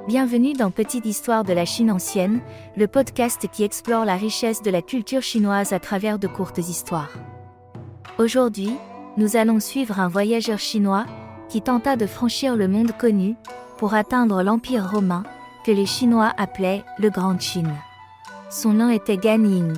Bienvenue dans Petite Histoire de la Chine ancienne, le podcast qui explore la richesse de la culture chinoise à travers de courtes histoires. Aujourd'hui, nous allons suivre un voyageur chinois qui tenta de franchir le monde connu pour atteindre l'Empire romain, que les Chinois appelaient le Grand Chine. Son nom était Gan Ying.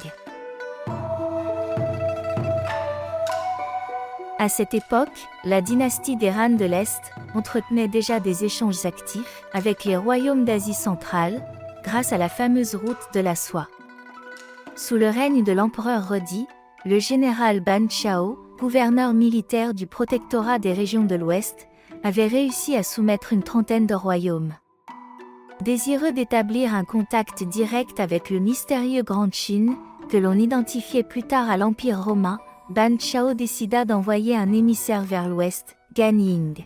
À cette époque, la dynastie des Han de l'Est entretenait déjà des échanges actifs avec les royaumes d'Asie centrale, grâce à la fameuse route de la soie. Sous le règne de l'empereur Rodi, le général Ban Chao, gouverneur militaire du protectorat des régions de l'Ouest, avait réussi à soumettre une trentaine de royaumes. Désireux d'établir un contact direct avec le mystérieux Grand Chine, que l'on identifiait plus tard à l'Empire romain, Ban Chao décida d'envoyer un émissaire vers l'ouest, Gan Ying.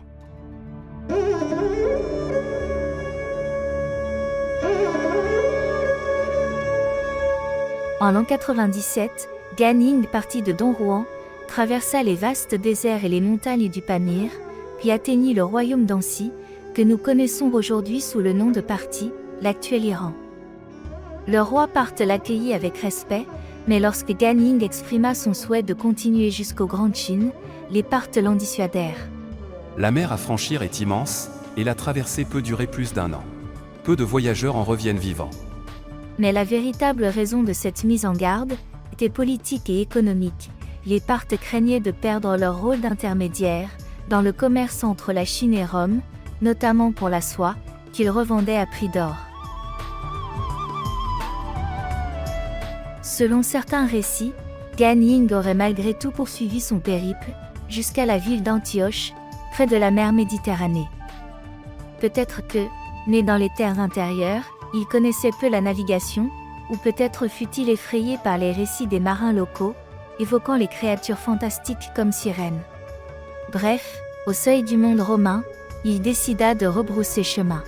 En l'an 97, Gan Ying partit de Dongruan, traversa les vastes déserts et les montagnes du Pamir, puis atteignit le royaume d'Anxi, que nous connaissons aujourd'hui sous le nom de Parthie, l'actuel Iran. Le roi Parthe l'accueillit avec respect, mais lorsque Gan Ying exprima son souhait de continuer jusqu'au Grand Chine, les Parthes l'en dissuadèrent. La mer à franchir est immense, et la traversée peut durer plus d'1 an. Peu de voyageurs en reviennent vivants. Mais la véritable raison de cette mise en garde était politique et économique. Les Parthes craignaient de perdre leur rôle d'intermédiaire dans le commerce entre la Chine et Rome, notamment pour la soie, qu'ils revendaient à prix d'or. Selon certains récits, Gan Ying aurait malgré tout poursuivi son périple, jusqu'à la ville d'Antioche, près de la mer Méditerranée. Peut-être que, né dans les terres intérieures, il connaissait peu la navigation, ou peut-être fut-il effrayé par les récits des marins locaux, évoquant les créatures fantastiques comme sirènes. Bref, au seuil du monde romain, il décida de rebrousser chemin.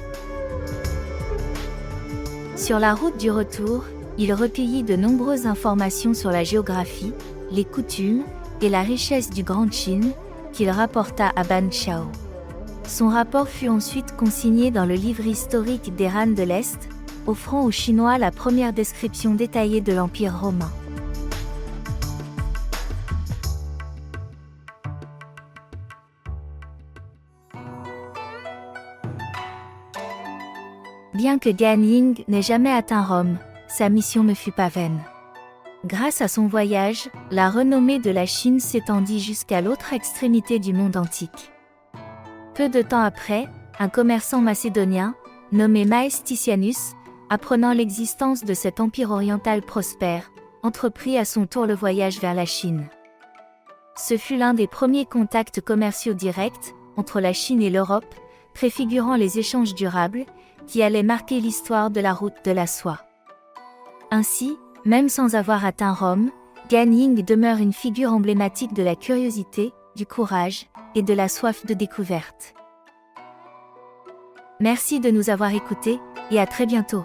Sur la route du retour, il recueillit de nombreuses informations sur la géographie, les coutumes et la richesse du Grand Chine, qu'il rapporta à Ban Chao. Son rapport fut ensuite consigné dans le livre historique des Han de l'Est, offrant aux Chinois la première description détaillée de l'Empire romain. Bien que Gan Ying n'ait jamais atteint Rome, sa mission ne fut pas vaine. Grâce à son voyage, la renommée de la Chine s'étendit jusqu'à l'autre extrémité du monde antique. Peu de temps après, un commerçant macédonien, nommé Maesticianus, apprenant l'existence de cet empire oriental prospère, entreprit à son tour le voyage vers la Chine. Ce fut l'un des premiers contacts commerciaux directs entre la Chine et l'Europe, préfigurant les échanges durables, qui allaient marquer l'histoire de la route de la soie. Ainsi, même sans avoir atteint Rome, Gan Ying demeure une figure emblématique de la curiosité, du courage et de la soif de découverte. Merci de nous avoir écoutés, et à très bientôt.